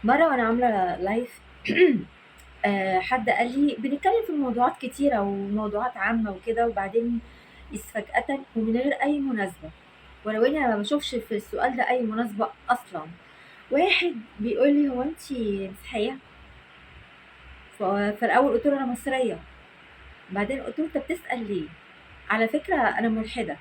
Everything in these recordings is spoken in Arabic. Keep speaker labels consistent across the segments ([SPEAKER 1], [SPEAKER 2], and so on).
[SPEAKER 1] مرة وأنا عاملة لايف حد قال لي بنتكلم في موضوعات كتيرة وموضوعات عامة وكده، وبعدين فجأة ومن غير أي مناسبة، ولو إني أنا ما بشوفش في السؤال ده أي مناسبة أصلا، واحد بيقول لي هو أنتي مسيحية؟ فالأول قلت له أنا مصرية، بعدين قلت له أنت بتسأل ليه؟ على فكرة أنا ملحدة.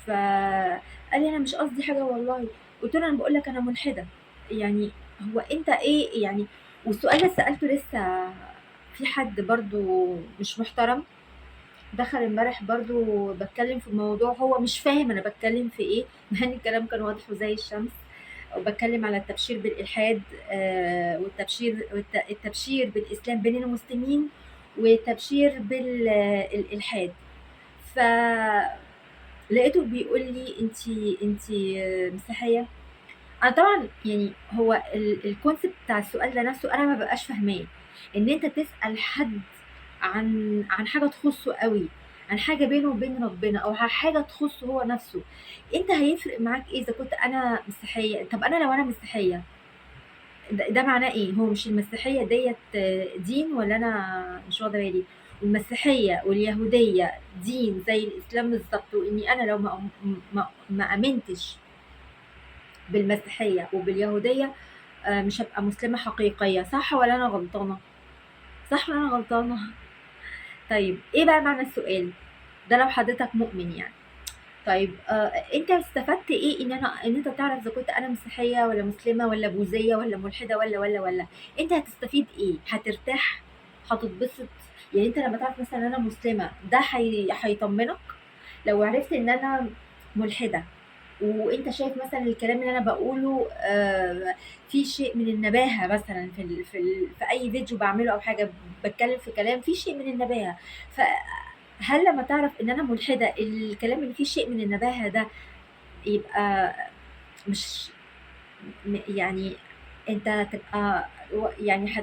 [SPEAKER 1] فقال لي أنا مش قصدي حاجة والله. قلت له أنا بقول لك أنا ملحدة، يعني هو أنت إيه يعني؟ والسؤال ده سألته لسه في حد برضو مش محترم دخل امبارح برضو بتكلم في موضوع هو مش فاهم انا بتكلم في ايه مع ان الكلام كان واضح وزي الشمس، وبتكلم على التبشير بالإلحاد، التبشير بالإسلام بين المسلمين، والتبشير بالإلحاد. ف لقيته بيقول لي انتي مسيحيه. انا طبعا يعني هو الكونسيبت بتاع السؤال ده نفسه انا ما بقاش فاهماه، ان انت تسال حد عن حاجه تخصه قوي، عن حاجه بينه وبين ربنا او عن حاجه تخصه هو نفسه. انت هيفرق معاك ايه اذا كنت انا مسيحيه؟ طب انا لو انا مسيحيه ده معناه ايه؟ هو مش المسيحيه ديت دين؟ ولا انا مش واخده بالي؟ والمسيحيه واليهوديه دين زي الاسلام بالظبط، واني انا لو ما امنتش بالمسيحيه وباليهوديه مش هابقى مسلمة حقيقية، صح ولا أنا غلطانة؟ صح ولا أنا غلطانة؟ طيب إيه بقى معنى السؤال؟ ده لو حضرتك مؤمن يعني. طيب أنت استفدت إيه إن أنت تعرف إذا كنت أنا مسيحية ولا مسلمة ولا بوذية ولا ملحدة ولا؟ أنت هتستفيد إيه؟ هترتاح؟ هتتبسط؟ يعني أنت لما تعرف مثلا إن أنا مسلمة ده هيطمنك؟ لو عرفت إن أنا ملحدة وانت شايف مثلا الكلام اللي انا بقوله في شيء من النباهه مثلا في اي فيديو بعمله او حاجه بتكلم في كلام في شيء من النباهه، فهل لما تعرف ان انا ملحده الكلام اللي فيه شيء من النباهه ده يبقى مش يعني انت هتبقى يعني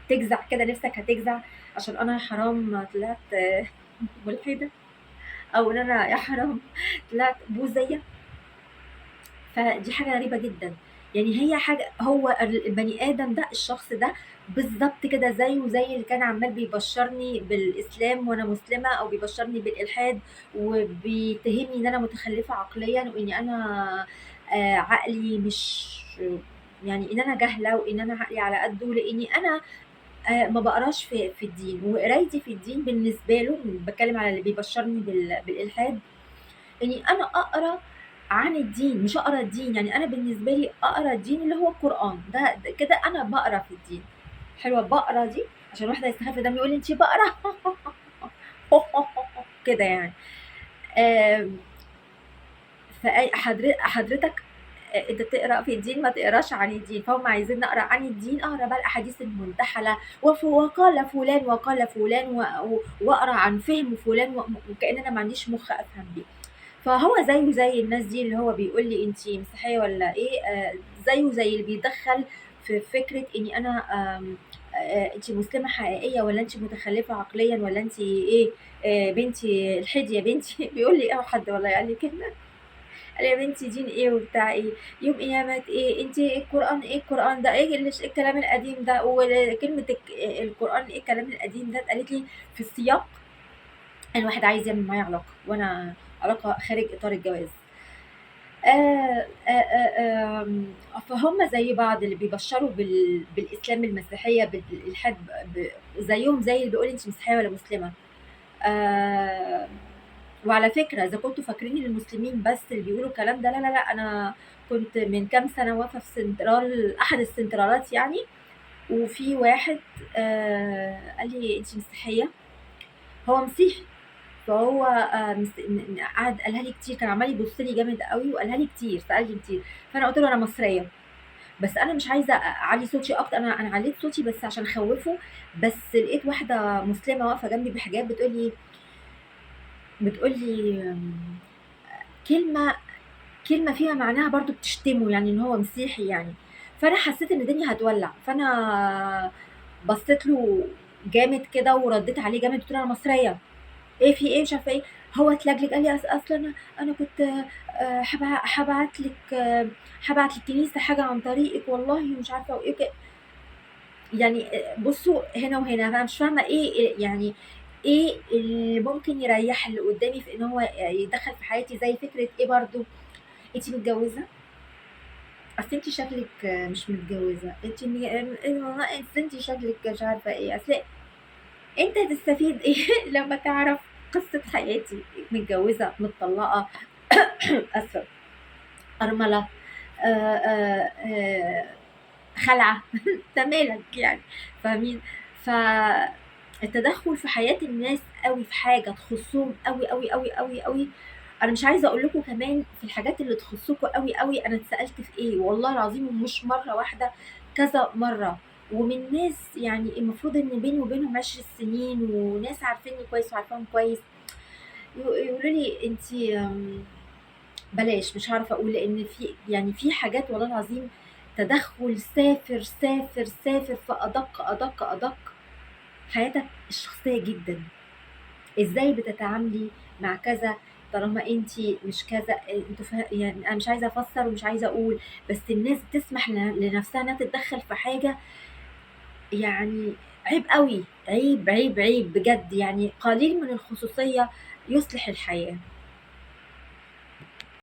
[SPEAKER 1] هتجزع كده، نفسك هتجزع عشان انا حرام طلعت ملحده، او ان انا يا حرام طلعت بوذيه؟ فدي حاجة غريبة جدا. يعني هي حاجة، هو البني آدم ده الشخص ده بالظبط كده زيه زي اللي كان عمال بيبشرني بالإسلام وأنا مسلمة، أو بيبشرني بالإلحاد وبيتهمني إن أنا متخلفة عقليا، وإني أنا عقلي مش يعني إن أنا جاهلة، وإن أنا عقلي على قده، لإني أنا ما بقراش في الدين، وقرايتي في الدين بالنسبة له، بتكلم على اللي بيبشرني بالإلحاد، اني انا اقرا عن الدين مش اقرا الدين. يعني انا بالنسبه لي اقرا الدين اللي هو القران ده كده انا بقرا في الدين. حلوه بقرا دي، عشان واحده يستخف ده يقول لي انت بقرا كده يعني. آم، حضرتك انت تقرا في الدين ما تقراش عن الدين، فهم عايزين نقرا عن الدين، اقرا بقى الاحاديث المنتحله وقال فلان وقال فلان واقرا عن فهم فلان وكأن انا ما عنديش مخ افهم بيه. فهو زيه زي الناس دي اللي هو بيقول لي انت مسيحيه ولا ايه، زيه زي اللي بيدخل في فكره اني انا انت مسلمه حقيقيه ولا انت متخلفه عقليا ولا انت ايه. بنتي الحدي يا بنتي بيقول لي ايه حد والله قال لي كلمه، قال لي يا بنتي دين ايه وبتاع ايه، يوم قيامات ايه، انت ايه القران، ايه القران ده، ايه إيه الكلام القديم ده، وكلمه القران ايه الكلام القديم ده اتقالت لي في السياق ان واحد عايز يعمل معايا علاقه، وانا علاقه خارج اطار الجواز. فهم زي بعض اللي بيبشروا بالإسلام المسيحية بالإلحاد، زيهم زي اللي بيقول انت مسيحية ولا مسلمة. آه، وعلى فكرة إذا كنتوا فاكرين إن المسلمين بس اللي بيقولوا الكلام ده، لا لا لا، أنا كنت من كام سنة واقفة في سنترال، أحد السنترالات يعني، وفي واحد قال لي انت مسيحية؟ هو مسيحي، فهو قعد قالها لي كتير، كان عمال يبص لي جامد قوي وقالها لي كتير، سأل لي كتير. فانا قلت له انا مصريه، بس انا مش عايزه اعلي صوتي اكتر، انا عليت صوتي بس عشان اخوفه. بس لقيت واحده مسلمه واقفه جنبي بحجاب بتقول لي كلمه كلمه فيها معناها برضو بتشتمه، يعني ان هو مسيحي يعني. فانا حسيت ان الدنيا هتولع، فانا بصيت له جامد كده ورديت عليه جامد، قلت له انا مصريه، ايه في ايه مش عارفه ايه. هو اتلجلج قال لي اصل انا كنت هبعت للكنيسه حاجه عن طريقك والله ومش عارفه وايه يعني بصوا هنا وهنا، انا مش فاهمه ايه يعني، ايه اللي ممكن يريح اللي قدامي في ان هو يدخل في حياتي، زي فكره ايه برضو، انت متجوزه؟ اصل انت شكلك مش متجوزه، انت شكلك مش عارفه ايه، اصل انت هتستفيد ايه لما تعرف قصه حياتي؟ متجوزه، متطلقه، اسفه، ارمله، آه، آه، آه، خلعه، انت مالك يعني؟ فاهمين؟ فالتدخل في حياه الناس قوي في حاجه تخصهم قوي قوي قوي قوي قوي. انا مش عايزه اقول لكم كمان في الحاجات اللي تخصكم قوي قوي انا اتسالت في ايه، والله العظيم مش مره واحده، كذا مره، ومن ناس يعني المفروض ان بيني وبينهم 10 سنين، وناس عارفيني كويس وعارفاهم كويس، يقولوا لي انت بلاش، مش عارفه اقول، لان في يعني في حاجات والله العظيم تدخل سافر سافر سافر في ادق ادق ادق حياتك الشخصيه جدا. ازاي بتتعاملي مع كذا طالما انت مش كذا، انتوا يعني انا مش عايزه افسر ومش عايزه اقول، بس الناس تسمح لنفسها انها تتدخل في حاجه، يعني عيب قوي، عيب عيب عيب بجد، يعني قليل من الخصوصيه يصلح الحياه.